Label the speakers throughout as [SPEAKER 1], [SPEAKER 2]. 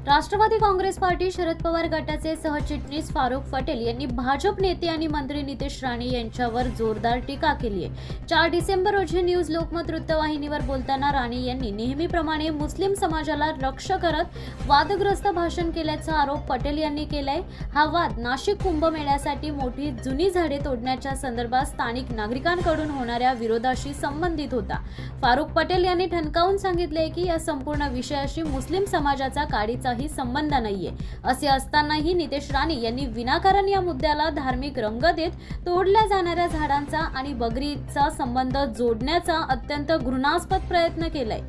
[SPEAKER 1] Rashtrawadi Congress party Sharad Pawar गटाचे सहचिटणीस फारुख पटेल यांनी भाजप नेते आणि मंत्री नितेश राणे यांच्यावर जोरदार टीका केली आहे। 4 डिसेंबर रोजी न्यूज लोकमत वृत्तवाहिनीवर बोलताना राणे यांनी नेहमीप्रमाणे मुस्लिम समाजाला लक्ष करत वादग्रस्त भाषण केल्याचा आरोप पटेल यांनी केलाय। हा वाद नाशिक कुंभमेळ्यासाठी मोठी जुनी झाडे तोडण्याच्या संदर्भात स्थानिक नागरिकांकडून होणाऱ्या विरोधाशी संबंधित होता। फारुख पटेल यांनी ठणकावून सांगितले की या संपूर्ण विषयाशी मुस्लिम समाजाचा काडीचा संबंध नाहीये। असे असतानाही नितेश राणे यांनी विनाकारण या मुद्द्याला धार्मिक रंग देत तोडल्या जाणाऱ्या झाडांचा आणि बकरी ईदचा संबंध जोडण्याचा अत्यंत घृणास्पद प्रयत्न केलाय।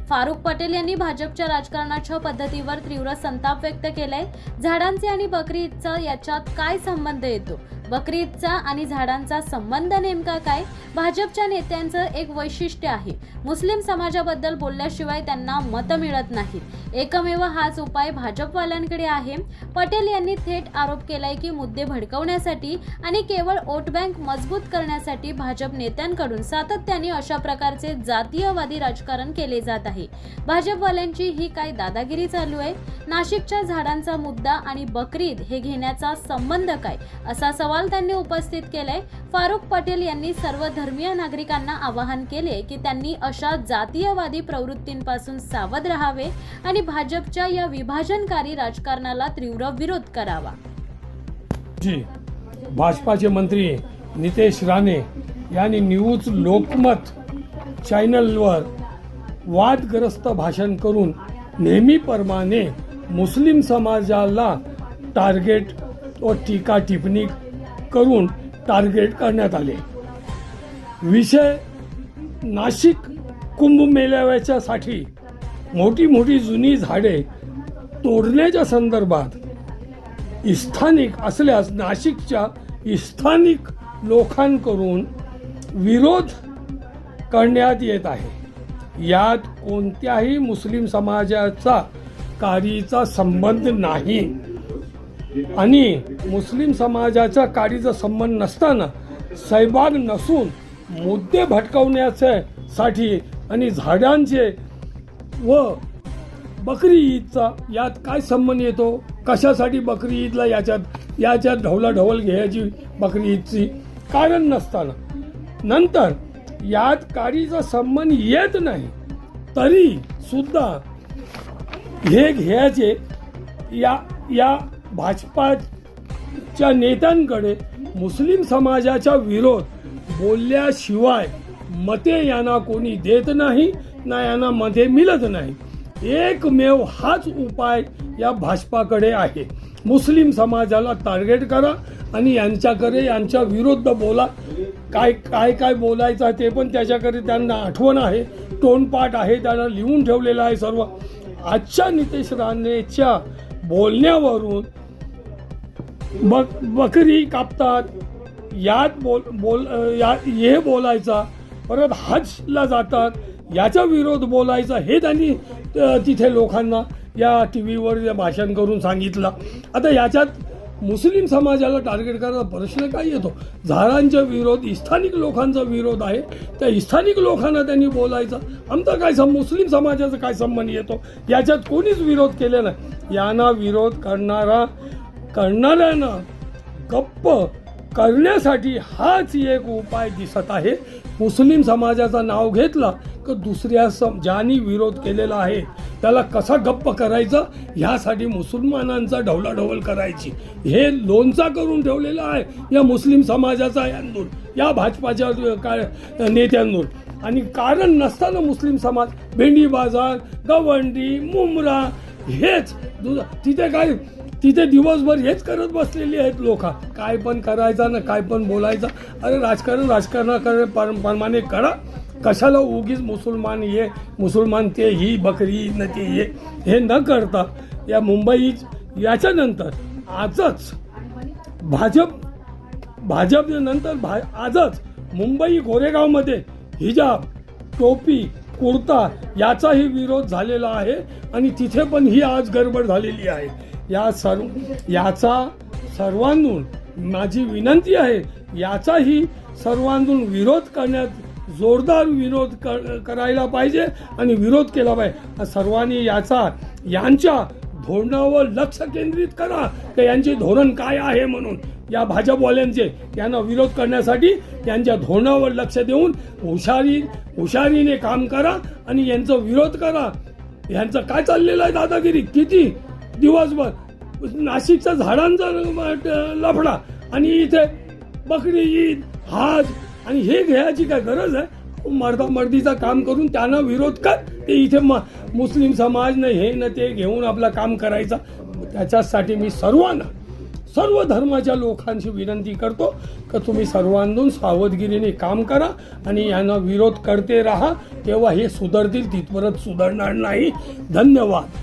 [SPEAKER 1] फारुख पटेल यांनी भाजपच्या राजकारणाच्या पद्धतीवर तीव्र संताप व्यक्त केलाय। झाडांचे आणि बकरी ईदचा याच्यात काय संबंध येतो? बकरी ईदचा आणि झाडांचा संबंध नेमका काय? भाजपच्या नेत्यांचं एक वैशिष्ट्य आहे, मुस्लिम समाजाबद्दल बोलल्याशिवाय त्यांना मतं मिळत नाहीत। एकमेव हाच उपाय भाजपवाल्यांकडे आहे। पटेल यांनी थेट आरोप केलाय की मुद्दे भडकवण्यासाठी आणि केवळ वोट बँक मजबूत करण्यासाठी भाजप नेत्यांकडून सातत्याने अशा प्रकारचे जातीयवादी राजकारण केले जात आहे। भाजपवाल्यांची ही काय दादागिरी चालू आहे? नाशिकच्या झाडांचा मुद्दा आणि बकरी ईद हे घेण्याचा संबंध काय, असा सवाल त्यांनी उपस्थित केलाय। फारुख पटेल यांनी सर्व धर्मीय नागरिकांना आवाहन केले की त्यांनी अशा जातीयवादी प्रवृत्तींपासून सावध राहावे आणि भाजपच्या या विभाजनकारी राजकारणाला तीव्र विरोध करावा।
[SPEAKER 2] भाजपाचे मंत्री नितेश राणे यांनी न्यूज लोकमत चॅनलवर वादग्रस्त भाषण करून नेहमीप्रमाणे मुस्लिम समाजाला टार्गेट व टीका टिप्पणी करून टार्गेट करण्यात आले। विषय नाशिक कुंभमेळ्यासाठी मोठी जुनी झाडे तोडण्याच्या संदर्भात स्थानिक असल्यास नाशिकच्या स्थानिक लोकांकडून विरोध करण्यात येत आहे। यात कोणत्याही मुस्लिम समाजाचा काडीचा संबंध नाही आणि मुस्लिम समाजाचा काडीचा संबंध नसताना सहभाग नसून मुद्दे भटकवण्यासाठी आणि झाडांचे व बकरी ईदचा यात काय संबंध येतो? कशासाठी बकरी ईदला याच्यात ढवलाढवल घ्यायची बकरी ईदची कारण नसताना नंतर यात काडीचा संबंध येत नाही तरी सुद्धा हे घ्यायचे या भाजपाच्या नेत्यांकडे मुस्लिम समाजाचा विरोध बोलल्याशिवाय मते यांना कोणी देत नाही ना यांना मते मिळत नाही। एकमेव हाच उपाय या भाजपाकडे आहे, मुस्लिम समाजाला टार्गेट करा आणि यांच्याकडे यांच्या विरुद्ध बोला। काय बोलायचं ते पण त्याच्याकडे त्यांना आठवण आहे, तोंडपाठ आहे, त्यांना लिहून ठेवलेलं आहे सर्व। आजच्या नितेश राणेच्या बोलण्यावरून बकरी कापतात, यात हे बोलायचा, परत हजला जातात याचा विरोध बोलायचा, हे त्यांनी तिथे लोकांना या टीव्हीवर भाषण करून सांगितलं। आता याच्यात मुस्लिम समाजाला टार्गेट करायचा प्रश्न काय येतो? झाडांचा विरोध स्थानिक लोकांचा विरोध आहे, त्या स्थानिक लोकांना त्यांनी बोलायचा। आमचा काय मुस्लिम समाजाचा काय संबंध येतो? याच्यात कोणीच विरोध केले नाही। यांना विरोध करणाऱ्यांना गप्प करण्यासाठी हाच एक उपाय दिसत आहे। मुस्लिम समाजाचं नाव घेतलं की दुसऱ्या ज्यांनी विरोध केलेला आहे त्याला कसा गप्प करायचा ह्यासाठी मुसलमानांचा ढवलाढवल करायची हे लोणचा करून ठेवलेला आहे या मुस्लिम समाजाचा यांदूर, या भाजपाच्या नेत्यांदूर। आणि कारण नसताना मुस्लिम समाज भेंडी बाजार, गवंडी, मुंब्रा हेच तिथे दिवसभर हेच करत बसलेली आहेत लोक। काय पण करायचं ना काय पण बोलायचं। अरे राजकारणाप्रमाणे करा, कशाला उगीच मुसलमान ते ही बकरी न ते हे न करता या मुंबईत याच्यानंतर आजच भाजप नंतर आजच मुंबई गोरेगावमध्ये हिजाब, टोपी, कुर्ता याचाही विरोध झालेला आहे आणि तिथे पण ही आज गडबड झालेली आहे। याचा सर्वांतून माझी विनंती आहे, याचाही सर्वांतून विरोध करण्यात जोरदार विरोध करायला पाहिजे आणि विरोध केला पाहिजे। सर्वांनी यांच्या धोरणावर लक्ष केंद्रित करा की यांचे धोरण काय आहे म्हणून. या भाजपवाल्यांचे यांना विरोध करण्यासाठी यांच्या धोरणावर लक्ष देऊन हुशारीने काम करा आणि यांचा विरोध करा. यांचं काय चाललेलं आहे दादागिरी, किती दिवसभर नाशिकच्या झाडांचा लफडा आणि इथे बकरी ईद हाज आणि हे घ्यायची काय गरज आहे. मर्दीचं काम करून त्यांना विरोध कर. ते इथे मुस्लिम समाज न हे न ते घेऊन आपलं काम करायचं. त्याच्यासाठी मी सर्व धर्माच्या लोकांची विनंती करतो की तुम्ही सर्वांतून सावधगिरीने काम करा आणि यांना विरोध करते राहा. तेव्हा हे सुधारतील, तिथपर्यंत सुधारणार नाही. धन्यवाद.